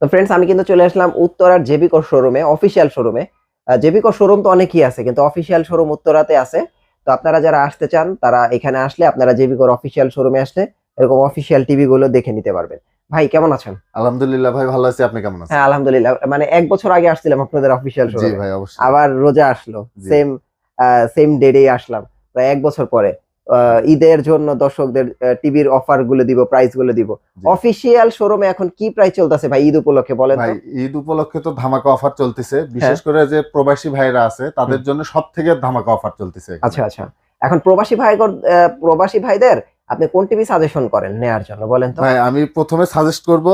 তো ফ্রেন্ডস, আমি কিন্তু চলে আসলাম উত্তরার জেবিকো শোরুমে, অফিসিয়াল শোরুমে। জেবিকো শোরুম তো অনেকই আছে, কিন্তু অফিসিয়াল শোরুম উত্তরাতে আছে। তো আপনারা যারা আসতে চান তারা এখানে আসলে আপনারা জেবিকোর অফিসিয়াল শোরুমে আসলে এরকম অফিসিয়াল টিভি গুলো দেখে নিতে পারবেন। ভাই কেমন আছেন? আলহামদুলিল্লাহ ভাই, ভালো আছি। আপনি কেমন আছেন? হ্যাঁ আলহামদুলিল্লাহ, মানে 1 বছর আগে আসছিলাম আপনাদের অফিসিয়াল জি শোরুমে। ভাই, অবশ্যই। আবার রোজা আসলো, জি। সেম সেম ডেটেই আসলাম, প্রায় 1 বছর পরে। ঈদের জন্য দর্শকদের টিভির অফার গুলো দিব, প্রাইস গুলো দিব। জি। অফিসিয়াল শোরুমে এখন কি প্রাইস চলতেছে ভাই ঈদ উপলক্ষে বলেন ভাই তো? ঈদ উপলক্ষে তো ধামাকা অফার চলতেছে, হ্যাঁ। বিশেষ করে যে প্রবাসী ভাইরা আছে তাদের জন্য সব থেকে ধামাকা অফার চলতেছে এখানে। আচ্ছা আচ্ছা, এখন প্রবাসী ভাইদের আপনি কোন টিভি সাজেশন করেন নেয়ার জন্য বলেন তো? ভাই আমি প্রথমে সাজেস্ট করব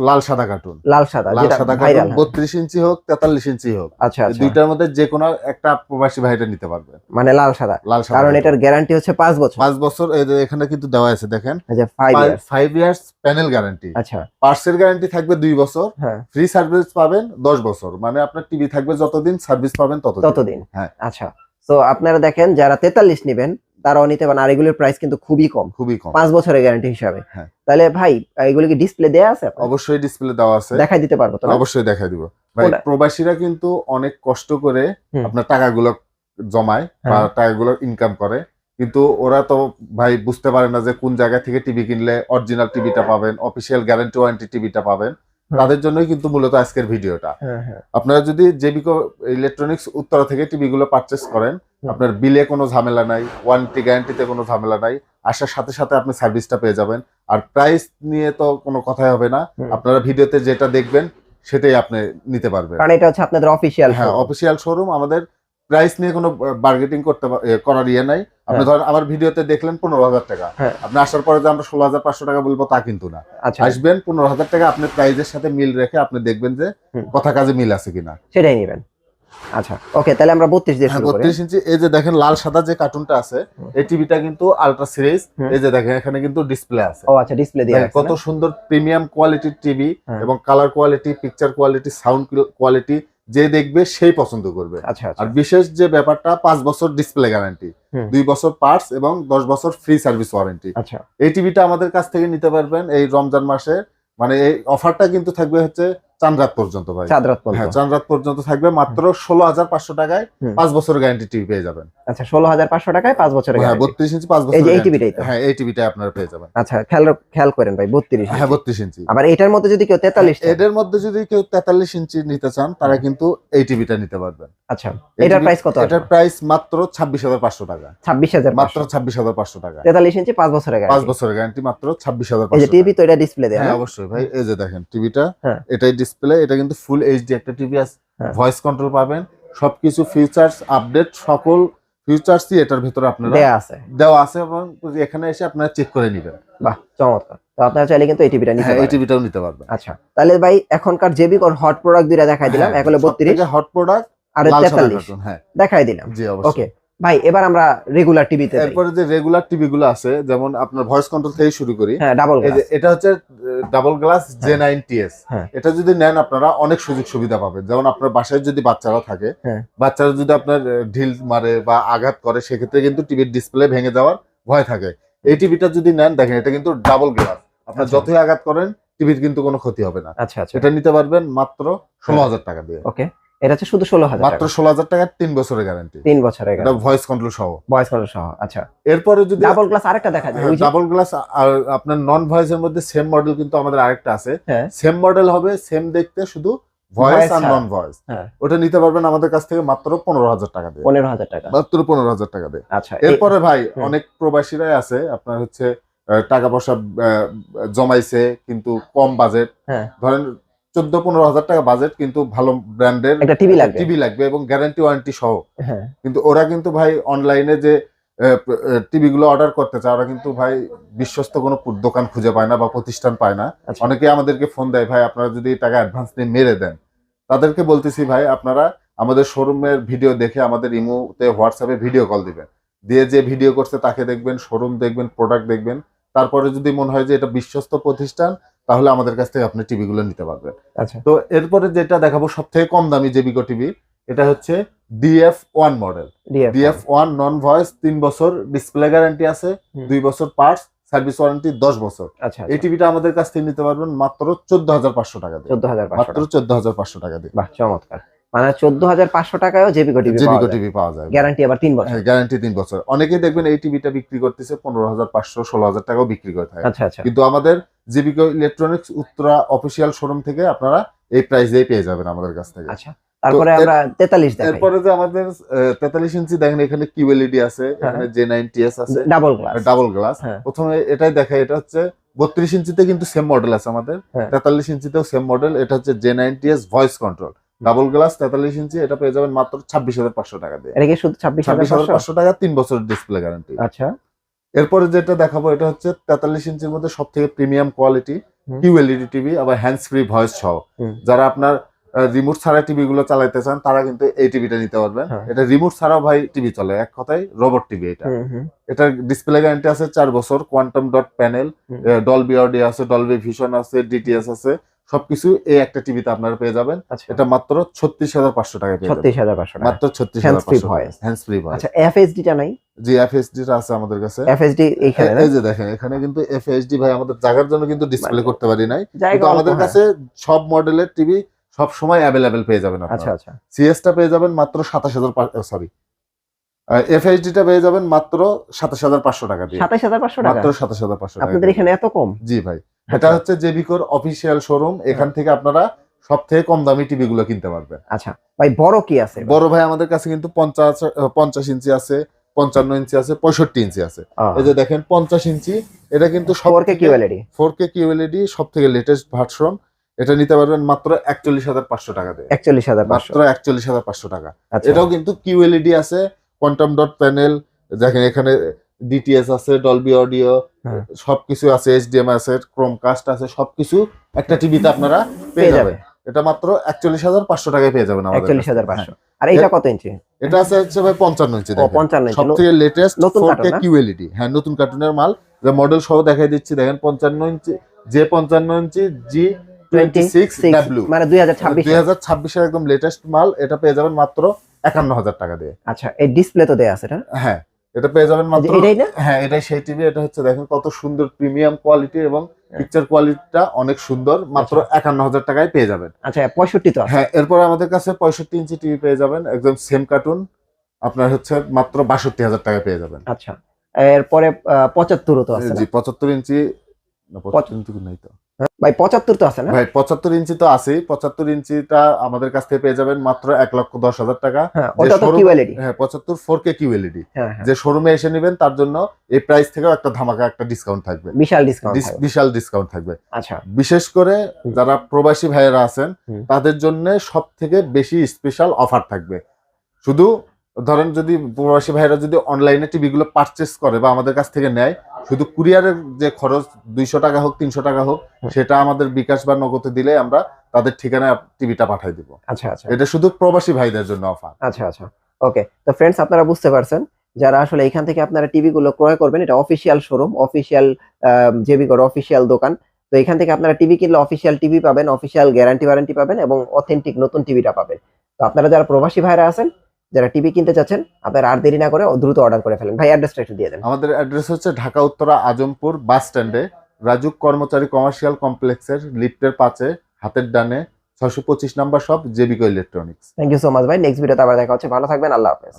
লাল সাদা কার্টুন। লাল সাদা, লাল যেটা সাদা কার্টুন ভাইরাল। 32 ইঞ্চি হোক 43 ইঞ্চি হোক, আচ্ছা এই আচ্ছা, দুইটার মধ্যে যে কোনো একটা প্রবাসী ভাইরা নিতে পারবে। মানে লাল সাদা, লাল সাদা কারণ কার্টুন এটার গ্যারান্টি হচ্ছে 5 বছর। 5 বছর। এই যে এখানে কিন্তু দেওয়া আছে, দেখেন, আচ্ছা 5 ইয়ার্স। 5 years panel guarantee. আচ্ছা পার্টসের গ্যারান্টি থাকবে 2 বছর, হ্যাঁ, ফ্রি সার্ভিস পাবেন 10 বছর। মানে আপনার টিভি থাকবে যতদিন, সার্ভিস পাবেন ততদিন। ততদিন। হ্যাঁ, আচ্ছা, তো আপনারা দেখেন যারা 43 নেবেন তারাও নিতে পারেন, আর এগুলোর প্রাইস কিন্তু খুবই কম, খুবই কম। 5 বছরের গ্যারান্টি হিসাবে। হ্যাঁ। তাহলে ভাই এগুলো কি ডিসপ্লে দেয়া আছে আপনার? অবশ্যই ডিসপ্লে দেওয়া আছে, দেখাই দিতে পারবো তো না? অবশ্যই দেখাই দিব। ভাই ওটা- প্রবাসীরা কিন্তু অনেক কষ্ট করে হুম, আপনার টাকাগুলো জমায় বা হ্যাঁ। টাকাগুলো ইনকাম করে, কিন্তু ওরা তো ভাই বুঝতে পারে না যে কোন জায়গা থেকে টিভি কিনলে অরিজিনাল টিভিটা পাবেন, অফিসিয়াল গ্যারান্টি ওয়ারেন্টি টিভিটা পাবেন। হুম। তাদের জন্যই কিন্তু মূলত আজকের ভিডিওটা। হ্যাঁ হ্যাঁ, আপনারা যদি জেবিকো ইলেকট্রনিক্স উত্তরা থেকে টিভি গুলো পারচেস করেন, হুম। আপনার বিলে কোনো ঝামেলা নাই, ওয়ারেন্টি গ্যারান্টিতে কোনো ঝামেলা নাই, আসার সাথে সাথে আপনি সার্ভিসটা পেয়ে যাবেন। আর প্রাইস নিয়ে তো কোনো কথাই হবে না, হুম। আপনারা ভিডিওতে যেটা দেখবেন সেটাই আপনি নিতে পারবেন। কারণ এটা হচ্ছে আপনাদের অফিসিয়াল হ্যাঁ, অফিসিয়াল শোরুম, আমাদের প্রাইস নিয়ে কোনো বার্গেটিং করার ইয়ে নাই। আপনি হ্যাঁ। ধরেন আমার ভিডিওতে দেখলেন 15,000 টাকা, হ্যাঁ। আপনি আসার পরে যে আমরা 16,500 টাকা বলবো তা কিন্তু না। আচ্ছা, আসবেন 15,000 টাকা, আপনি প্রাইজের সাথে মিল রেখে আপনি দেখবেন যে হুম। কথা কাজে মিল আছে কিনা। সেটাই নেবেন। আচ্ছা ওকে, তাহলে আমরা 32 দিয়ে হ্যাঁ, শুরু করি। 32 ইঞ্চি। এই যে দেখেন লাল সাদা যে কার্টুনটা আছে, হুম। এই টিভিটা কিন্তু আলট্রা সিরিজ। হুম। এই যে দেখেন এখানে কিন্তু ডিসপ্লে আছে। ও আচ্ছা, ডিসপ্লে দিয়ে দেখেন আছে কত না? সুন্দর প্রিমিয়াম কোয়ালিটির টিভি, হ্যাঁ। এবং colour quality, picture quality, sound quality, যে দেখবে সেই পছন্দ করবে। আচ্ছা আচ্ছা, আর বিশেষ যে ব্যাপারটা, 5 বছর ডিসপ্লে গ্যারান্টি, হুম। 2 বছর পার্টস এবং 10 বছর ফ্রি সার্ভিস ওয়ারেন্টি। আচ্ছা এই টিভিটা আমাদের কাছ থেকে নিতে পারবেন এই রমজান মাসে। মানে এই অফারটা কিন্তু থাকবে হচ্ছে চাঁদ রাত পর্যন্ত ভাই। চাঁদ রাত হ্যাঁ, পর্যন্ত। চাঁদ রাত পর্যন্ত থাকবে, মাত্র 16,500 টাকায় হুম। 5 বছরের গ্যারান্টি টিভি পেয়ে যাবেন। আচ্ছা, 16,500 টাকায় 5 বছরের হ্যাঁ, গ্যারান্টি। 32 ইঞ্চি 5 এই যে বছরের এই guarantee। টিভিটাই তো? হ্যাঁ, এই টিভিটাই আপনারা পেয়ে যাবেন। আচ্ছা, খেয়াল করেন ভাই, 32 হ্যাঁ, ইঞ্চি। 32 ইঞ্চি। আবার এটার মধ্যে যদি কেউ 43 চায়, এদের মধ্যে যদি কেউ 43 ইঞ্চি নিতে চান, তারা কিন্তু এই টিভিটা নিতে পারবেন। আচ্ছা এটার প্রাইস কত? এটার প্রাইস মাত্র 26,500 টাকা। 26,000 মাত্র 26,500 টাকা। 43 ইঞ্চি 5 বছরের 5 গ্যারান্টি। বছরের গ্যারান্টি, মাত্র এই যে 26,500 টিভি টাকা। তো এটা ডিসপ্লে দেয়া হ্যাঁ, না? অবশ্যই ভাই। এই যে দেখেন টিভিটা, হ্যাঁ। এটাই ডিসপ্লে। এটা কিন্তু ফুল এইচডি একটা টিভি আছে, হ্যাঁ। ভয়েস কন্ট্রোল পাবেন, সবকিছু ফিচার্স আপডেট, সকল ফিচার্সই এটার ভিতরে আপনারা দেয়া আছে। দেওয়া আছে, এবং এখানে এসে আপনারা চেক করে নেবেন। বাহ চমৎকার, তো আপনারা চাইলে কিন্তু এই টিভিটা নিতে হ্যাঁ, এই পারেন। টিভিটাও নিতে পারবেন। আচ্ছা তাহলে ভাই এখনকার জেবিকোর হট প্রোডাক্ট দুইটা দেখাই দিলাম, এক হলো 32 হট প্রোডাক্ট আর লাল সাদা 43 কার্টুন। হ্যাঁ, দেখাই দিলাম। জি অবশ্যই। ওকে ভাই, এবার আমরা রেগুলার টিভিতে যাই। এরপরে যে রেগুলার টিভি গুলো আছে, যেমন আপনার ভয়েস কন্ট্রোল থেকে শুরু করি। হ্যাঁ, ডাবল এই যে গ্লাস। এটা হচ্ছে ডাবল গ্লাস J9TS। হ্যাঁ। এটা যদি নেন আপনারা অনেক সুযোগ সুবিধা পাবেন। যেমন আপনার বাসায় যদি বাচ্চারা থাকে, হ্যাঁ। বাচ্চারা যদি আপনার ঢিল মারে বা আঘাত করে, সেক্ষেত্রে কিন্তু টিভির ডিসপ্লে ভেঙে যাওয়ার ভয় থাকে। এই টিভিটা যদি নেন, দেখেন এটা কিন্তু ডাবল গ্লাস, আপনার আচ্ছা। যতই আঘাত করেন টিভির কিন্তু কোনো ক্ষতি হবে না। আচ্ছা আচ্ছা, এটা নিতে পারবেন মাত্র 16,000 টাকা দিয়ে। ওকে, এটা হচ্ছে শুধু 16,000 মাত্র টাকা, 16,000 টাকা, 3 বছরের গ্যারান্টি, 3 বছরের এটা গ্যারান্টি, ভয়েস কন্ট্রোল সহ। ভয়েস কন্ট্রোল সহ। আচ্ছা, এরপরে যদি ডাবল গ্লাস আরেকটা দেখা যায়, ওই যে ডাবল গ্লাস, আর আপনার নন ভয়েসের মধ্যে সেম মডেল কিন্তু আমাদের আরেকটা আছে। হ্যাঁ। সেম মডেল হবে, সেম দেখতে, শুধু ভয়েস Voice আর ছাড়া। নন ভয়েস। হ্যাঁ। ওটা নিতে পারবেন আমাদের কাছ থেকে মাত্র 15,000 টাকা দিয়ে। 15,000 টাকা। মাত্র 15,000 টাকা দিয়ে। আচ্ছা এরপরে ভাই হুম। অনেক প্রবাসীরাই আছে, আপনার হচ্ছে টাকা পয়সা জমাইছে কিন্তু কম বাজেট, হ্যাঁ। ধরেন 14-15,000 টাকা বাজেট, কিন্তু ভালো ব্র্যান্ডের একটা টিভি লাগবে। টিভি লাগবে এবং গ্যারান্টি ওয়ারেন্টি সহ। হ্যাঁ। কিন্তু ওরা কিন্তু ভাই অনলাইনে যে টিভি গুলো অর্ডার করতে চায়, ওরা কিন্তু ভাই বিশ্বস্ত কোনো দোকান খুঁজে পায় না বা প্রতিষ্ঠান পায় না। আচ্ছা। অনেকে আমাদেরকে ফোন দেয়, ভাই আপনারা যদি টাকা অ্যাডভান্স নিয়ে মেরে দেন। তাদেরকে বলতেছি, ভাই আপনারা আমাদের শোরুমের ভিডিও দেখে আমাদের ইমোতে, হোয়াটসঅ্যাপে ভিডিও কল দিবেন, দিয়ে যে ভিডিও করছে তাকে দেখবেন, শোরুম দেখবেন, প্রোডাক্ট দেখবেন। তারপরে যদি মনে হয় যে এটা বিশ্বস্ত প্রতিষ্ঠান, তাহলে আমাদের কাছ থেকে আপনি টিভি গুলো নিতে পারবেন। আচ্ছা, তো এরপরে যেটা দেখাবো সব থেকে কম দামি জেবিকো টিভি, এটা হচ্ছে DF1 মডেল। DF1 নন ভয়েস, 3 বছর ডিসপ্লে গ্যারান্টি আছে, 2 বছর পার্টস, সার্ভিস ওয়ারেন্টি 10 বছর। আচ্ছা এই টিভিটা আমাদের কাছ থেকে নিতে পারবেন মাত্র 14,500 টাকা দিয়ে। 14,500 মাত্র 14,500 টাকা দিয়ে। বাহ, চমৎকার। মানে 14,500 টাকায়ও জেবিকো টিভি জেবিকো টিভি পাওয়া যায়। গ্যারান্টি আবার 3 বছর। হ্যাঁ, গ্যারান্টি 3 বছর। অনেকেই দেখবেন এই টিভিটা বিক্রি করতেছে 15,500 16,000 টাকাও বিক্রি করে থাকে। আচ্ছা আচ্ছা। কিন্তু আমাদের জেবিকো ইলেকট্রনিক্স উত্তরা অফিসিয়াল শোরুম থেকে আপনারা এই প্রাইসেই পেয়ে যাবেন আমাদের কাছ থেকে। আচ্ছা, তারপরে আমরা 43 দেখাই। এরপরে যে আমাদের 43 ইঞ্চি দেখেন, এখানে কিউএলইডি আছে, এখানে J9TS আছে, ডাবল গ্লাস। Double glass. হ্যাঁ। প্রথমে এটাই দেখাই, এটা হচ্ছে 32 ইঞ্চিতে কিন্তু সেম মডেল আছে আমাদের, হ্যাঁ। 43 ইঞ্চিতেও সেম মডেল। এটা হচ্ছে J9TS voice control double glass 43 ইঞ্চি। এটা পেয়ে যাবেন মাত্র 26,500 টাকা দিয়ে। এটা কি শুধু 26,500 টাকা, 3 বছরের ডিসপ্লে গ্যারান্টি। আচ্ছা। এরপরে যেটা দেখাবো এটা হচ্ছে 43 ইঞ্চির মধ্যে সবথেকে প্রিমিয়াম কোয়ালিটি কিউএলইডি টিভি, আবার হ্যান্ডস ফ্রি ভয়েস সহ। যারা আপনার রিমোট ছাড়া টিভি গুলো চালাইতে চান তারা কিন্তু এই টিভিটা নিতে পারবেন। এটা রিমোট ছাড়াও ভাই টিভি চলে, এক কথায় রোবট টিভি এটা। এটার ডিসপ্লে গ্যারান্টি আছে 4 বছর, quantum dot panel, Dolby audio আছে, ডলবি ভিশন আছে, ডিটিএস আছে, সবকিছু এই একটা টিভিতে আপনারা পেয়ে যাবেন। এটা মাত্র 36,500 টাকায় পেয়ে যাবেন। 36,500 মাত্র 36,500 হ্যান্ডস ফ্রি ভয়েস। আচ্ছা, এফএসডি টা নাই? জি, এফএসডি টা আছে আমাদের কাছে। এফএসডি এইখানে এই যে দেখেন, এখানে কিন্তু এফএসডি ভাই আমাদের জায়গার জন্য কিন্তু ডিসপ্লে করতে পারি নাই, কিন্তু আমাদের হ্যাঁ। কাছে সব মডেলের টিভি সব সময় अवेलेबल পেয়ে যাবেন আপনারা। আচ্ছা আচ্ছা। সিএস টা পেয়ে যাবেন মাত্র 27,500, সরি এফএসডি টা পেয়ে যাবেন মাত্র 27,500 টাকা দিয়ে। 27,500 টাকা? মাত্র 27,500 টাকা। আপনাদের এখানে এত কম? জি ভাই, এটা হচ্ছে জেবিকোর অফিশিয়াল শোরুম, এখান থেকে আপনারা সবথেকে কম দামি টিভি গুলো কিনতে পারবেন। আচ্ছা ভাই, বড় কি আছে? বড় ভাই আমাদের কাছে কিন্তু 50 ইঞ্চি আছে, 55 ইঞ্চি আছে, 65 ইঞ্চি আছে। এই যে দেখেন 50 ইঞ্চি, এটা কিন্তু 4K কিউএলইডি। 4K কিউএলইডি সবথেকে লেটেস্ট ভার্সন। এটা নিতে পারবেন মাত্র 41,500 টাকা দিয়ে। 41,500 মাত্র 41,500 টাকা। এটাও কিন্তু কিউএলইডি আছে, কোয়ান্টাম ডট প্যানেল, দেখেন এখানে ডিটিএস আছে, ডলবি অডিও, সবকিছু আছে, এইচডিএমআই আছে, ক্রোমকাস্ট আছে, সবকিছু একটা টিভিতে আপনারা পেয়ে যাবেন। এটা মাত্র 41,500 টাকায় পেয়ে যাবেন আমাদের। 41,500। আর এটা কত ইঞ্চি? এটা আছে হচ্ছে ভাই 55 ইঞ্চি। ও 55 ইঞ্চি, সবথেকে লেটেস্ট নতুন 4K কার্টুন না? কিউএলইডি। হ্যাঁ, নতুন কার্টুনের মাল, যে মডেল সহ দেখাই দিচ্ছি। দেখেন 55 ইঞ্চি, J55 ইঞ্চি G26W, মানে 2026 এর একদম লেটেস্ট মাল। এটা পেয়ে যাবেন মাত্র 51,000 টাকা দিয়ে। আচ্ছা, এই ডিসপ্লে তো দেয়া আছে এটা? হ্যাঁ, এটা পেয়ে যাবেন মাত্র। এটাই না? হ্যাঁ, এটাই সেই টিভি। এটা হচ্ছে দেখেন কত সুন্দর প্রিমিয়াম কোয়ালিটি এবং পিকচার কোয়ালিটিটা অনেক সুন্দর, মাত্র 51,000 টাকায় পেয়ে যাবেন। আচ্ছা, 65 তো আছে? হ্যাঁ, এরপর আমাদের কাছে 65 ইঞ্চি টিভি পেয়ে যাবেন, একদম সেম কার্টুন, আপনার হচ্ছে মাত্র 62,000 টাকায় পেয়ে যাবেন। আচ্ছা, এরপরে 75 তো আছে? জি, 75 ইঞ্চি না, 75 ইঞ্চি নাই তো ভাই, 75 তো আছে না ভাই? 75 ইঞ্চি তো আছেই। 75 ইঞ্চিটা আমাদের কাছ থেকে পেয়ে যাবেন মাত্র 1,10,000 টাকা। ওটা তো কিউএলইডি। হ্যাঁ, 75 4K কিউএলইডি। হ্যাঁ, যে শোরুমে এসে নেবেন তার জন্য এই প্রাইস থেকেও একটা ধামাকা একটা ডিসকাউন্ট থাকবে, বিশাল ডিসকাউন্ট। বিশাল ডিসকাউন্ট থাকবে। আচ্ছা, বিশেষ করে যারা প্রবাসী ভাইয়েরা আছেন তাদের জন্য সবথেকে বেশি স্পেশাল অফার থাকবে। শুধু ধরেন যদি প্রবাসী ভাইয়েরা যদি অনলাইনে টিভি গুলো পারচেস করে বা আমাদের কাছ থেকে নেয়, শুধু কুরিয়ারের যে খরচ 200 টাকা হোক 300 টাকা হোক, সেটা আমাদের বিকাশ বা নগদে দিলে আমরা তাদের ঠিকানায় টিভিটা পাঠিয়ে দিব। আচ্ছা আচ্ছা, এটা শুধু প্রবাসী ভাইদের জন্য অফার। আচ্ছা আচ্ছা, ওকে। তো ফ্রেন্ডস, আপনারা বুঝতে পারছেন, যারা আসলে এখান থেকে আপনারা টিভি গুলো ক্রয় করবেন, এটা অফিসিয়াল শোরুম, অফিসিয়াল জেবিকোর অফিসিয়াল দোকান। তো এখান থেকে আপনারা টিভি কিনলে অফিসিয়াল টিভি পাবেন, অফিসিয়াল গ্যারান্টি ওয়ারেন্টি পাবেন এবং অথেন্টিক নতুন টিভিটা পাবেন। তো আপনারা যারা প্রবাসী ভাইরা আছেন, যারা টিভি কিনতে চাচ্ছেন, আপনারা আর দেরি না করে দ্রুত অর্ডার করে ফেলেন। ভাই, অ্যাড্রেসটা একটু দিয়ে দেন। আমাদের অ্যাড্রেস হচ্ছে ঢাকা উত্তরা আজমপুর বাস স্ট্যান্ডে, রাজুক কর্মচারী কমার্শিয়াল কমপ্লেক্সের লিফটের পাশে হাতের ডানে 625 number shop, Jebico electronics. Thank you so much ভাই। নেক্সট ভিডিওতে আবার দেখা হচ্ছে। ভালো থাকবেন। আল্লাহ হাফেজ।